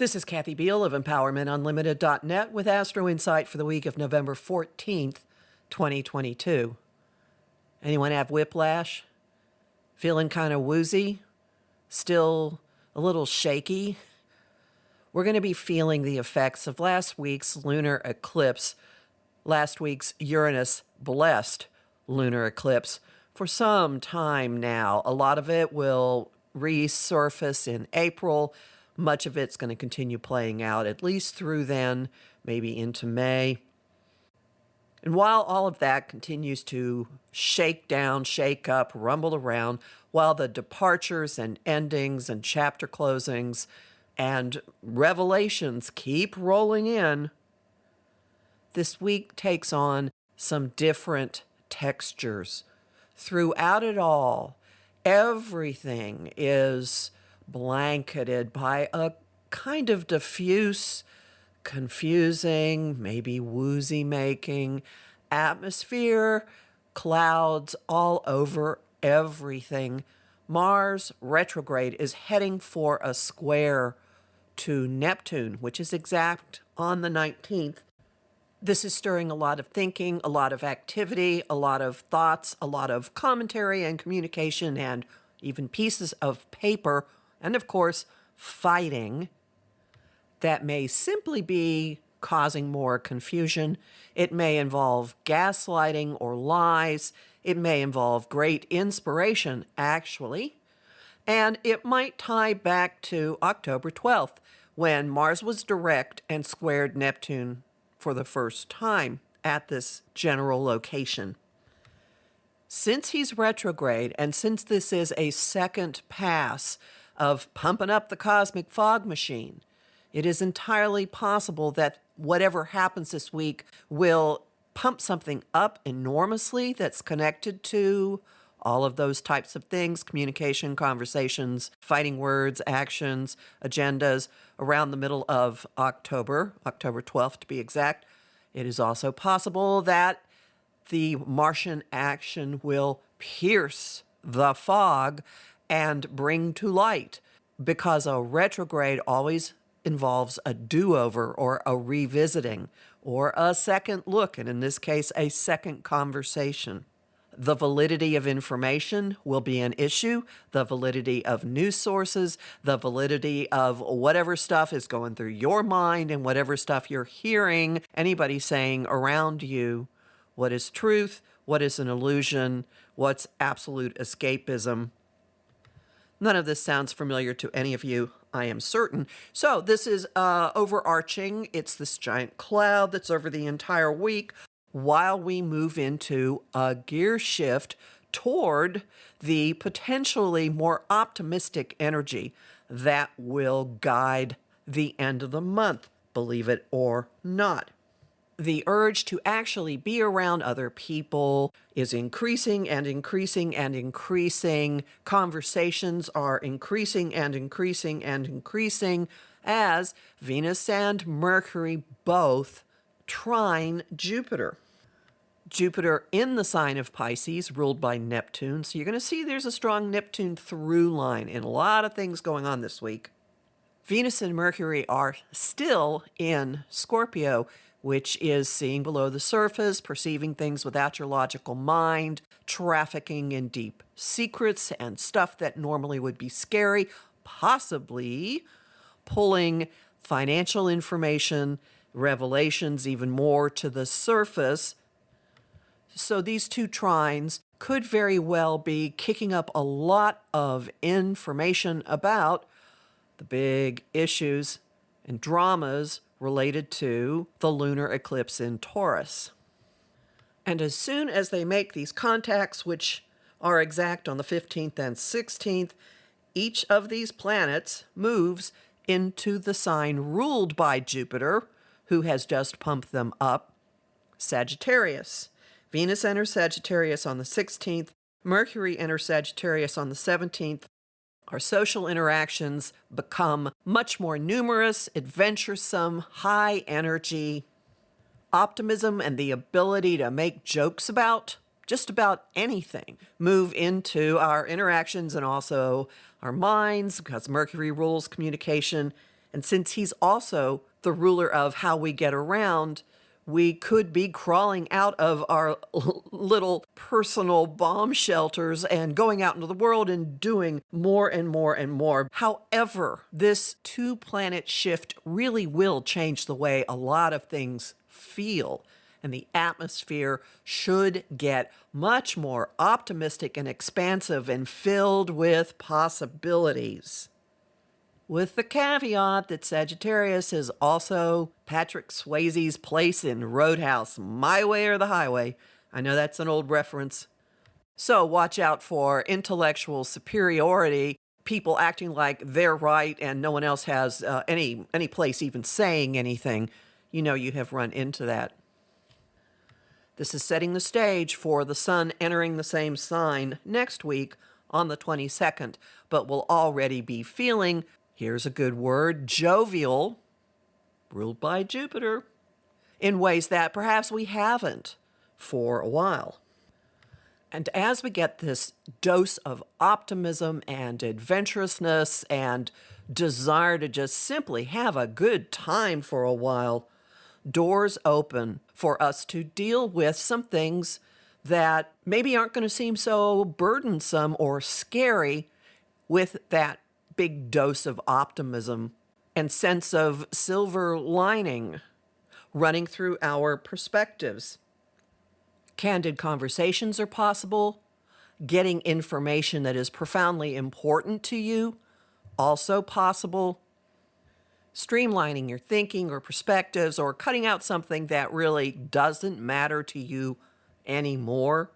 This is Kathy Biehl of EmpowermentUnlimited.net with Astro-Insight for the week of November 14th, 2022. Anyone have whiplash? Feeling kind of woozy? Still a little shaky? We're going to be feeling the effects of last week's lunar eclipse, last week's Uranus-blessed lunar eclipse, for some time now. A lot of it will resurface in April. Much of it's going to continue playing out at least through then, maybe into May. And while all of that continues to shake down, shake up, rumble around, while the departures and endings and chapter closings and revelations keep rolling in, this week takes on some different textures. Throughout it all, everything is blanketed by a kind of diffuse, confusing, maybe woozy-making atmosphere, clouds all over everything. Mars retrograde is heading for a square to Neptune, which is exact on the 19th. This is stirring a lot of thinking, a lot of activity, a lot of thoughts, a lot of commentary and communication, and even pieces of paper, and of course, fighting that may simply be causing more confusion. It may involve gaslighting or lies. It may involve great inspiration, actually. And it might tie back to October 12th, when Mars was direct and squared Neptune for the first time at this general location. Since he's retrograde, and since this is a second pass of pumping up the cosmic fog machine, it is entirely possible that whatever happens this week will pump something up enormously that's connected to all of those types of things: communication, conversations, fighting words, actions, agendas, around the middle of October, October 12th to be exact. It is also possible that the Martian action will pierce the fog and bring to light, because a retrograde always involves a do-over or a revisiting or a second look, and in this case, a second conversation. The validity of information will be an issue, the validity of news sources, the validity of whatever stuff is going through your mind and whatever stuff you're hearing anybody saying around you. What is truth? What is an illusion? What's absolute escapism? None of this sounds familiar to any of you, I am certain. So this is overarching. It's this giant cloud that's over the entire week while we move into a gear shift toward the potentially more optimistic energy that will guide the end of the month, believe it or not. The urge to actually be around other people is increasing and increasing and increasing. Conversations are increasing and increasing and increasing as Venus and Mercury both trine Jupiter. Jupiter in the sign of Pisces, ruled by Neptune. So you're going to see there's a strong Neptune through line in a lot of things going on this week. Venus and Mercury are still in Scorpio, which is seeing below the surface, perceiving things without your logical mind, trafficking in deep secrets and stuff that normally would be scary, possibly pulling financial information, revelations even more to the surface. So these two trines could very well be kicking up a lot of information about the big issues and dramas related to the lunar eclipse in Taurus. And as soon as they make these contacts, which are exact on the 15th and 16th, each of these planets moves into the sign ruled by Jupiter, who has just pumped them up, Sagittarius. Venus enters Sagittarius on the 16th, Mercury enters Sagittarius on the 17th. Our social interactions become much more numerous, adventuresome, high energy. Optimism and the ability to make jokes about just about anything move into our interactions and also our minds, because Mercury rules communication And since he's also the ruler of how we get around, we could be crawling out of our little personal bomb shelters and going out into the world and doing more and more and more. However, this two-planet shift really will change the way a lot of things feel, and the atmosphere should get much more optimistic and expansive and filled with possibilities. With the caveat that Sagittarius is also Patrick Swayze's place in Roadhouse, My Way or the Highway. I know that's an old reference. So watch out for intellectual superiority, people acting like they're right and no one else has any place even saying anything. You know you have run into that. This is setting the stage for the sun entering the same sign next week on the 22nd, but we'll already be feeling, here's a good word, jovial, ruled by Jupiter, in ways that perhaps we haven't for a while. And as we get this dose of optimism and adventurousness and desire to just simply have a good time for a while, doors open for us to deal with some things that maybe aren't going to seem so burdensome or scary with that big dose of optimism and sense of silver lining running through our perspectives. Candid conversations are possible. Getting information that is profoundly important to you, also possible. Streamlining your thinking or perspectives or cutting out something that really doesn't matter to you anymore,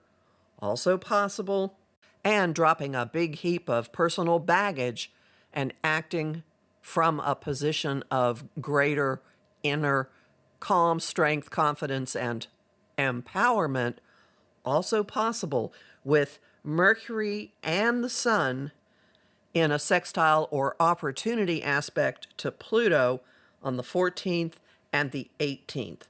also possible. And dropping a big heap of personal baggage and acting from a position of greater inner calm, strength, confidence, and empowerment, also possible with Mercury and the Sun in a sextile or opportunity aspect to Pluto on the 14th and the 18th.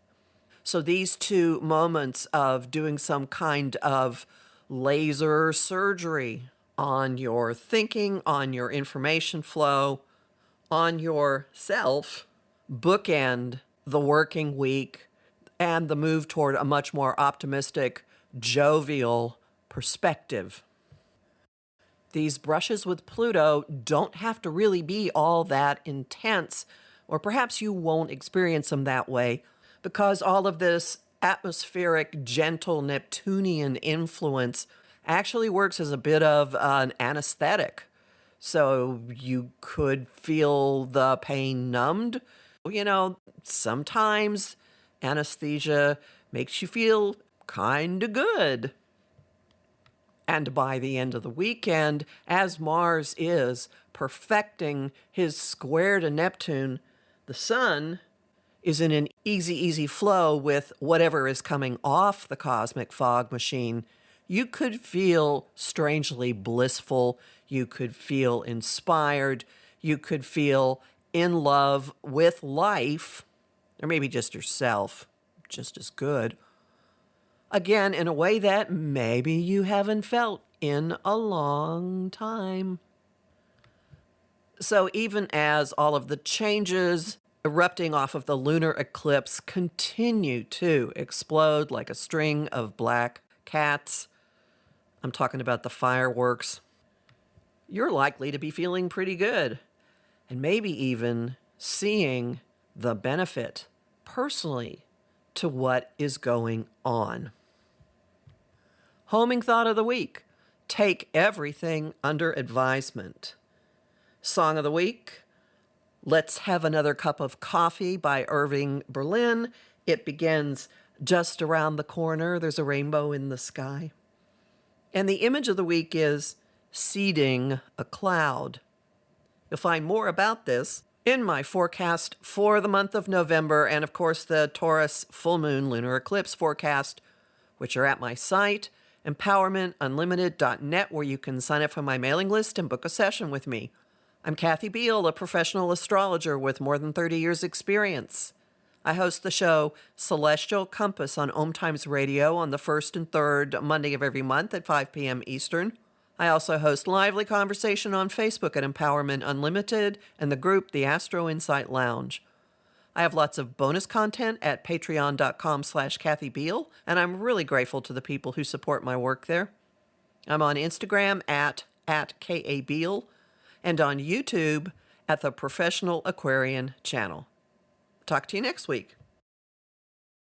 So these two moments of doing some kind of laser surgery on your thinking, on your information flow, on yourself, bookend the working week and the move toward a much more optimistic, jovial perspective. These brushes with Pluto don't have to really be all that intense, or perhaps you won't experience them that way, because all of this atmospheric, gentle Neptunian influence actually works as a bit of an anesthetic. So you could feel the pain numbed. You know, sometimes anesthesia makes you feel kind of good. And by the end of the weekend, as Mars is perfecting his square to Neptune, the Sun is in an easy flow with whatever is coming off the cosmic fog machine. You could feel strangely blissful. You could feel inspired. You could feel in love with life, or maybe just yourself, just as good. Again, in a way that maybe you haven't felt in a long time. So even as all of the changes erupting off of the lunar eclipse continue to explode like a string of black cats, I'm talking about the fireworks, you're likely to be feeling pretty good and maybe even seeing the benefit personally to what is going on. Homing thought of the week: take everything under advisement. Song of the week: Let's Have Another Cup of Coffee by Irving Berlin. It begins just around the corner. There's a rainbow in the sky. And the image of the week is seeding a cloud. You'll find more about this in my forecast for the month of November and, of course, the Taurus full moon lunar eclipse forecast, which are at my site, empowermentunlimited.net, where you can sign up for my mailing list and book a session with me. I'm Kathy Biehl, a professional astrologer with more than 30 years' experience. I host the show Celestial Compass on Om Times Radio on the first and third Monday of every month at 5 p.m. Eastern. I also host lively conversation on Facebook at Empowerment Unlimited and the group The Astro-Insight Lounge. I have lots of bonus content at patreon.com/Kathy Biehl, and I'm really grateful to the people who support my work there. I'm on Instagram at @KABiehl and on YouTube at the Professional Aquarian channel. Talk to you next week.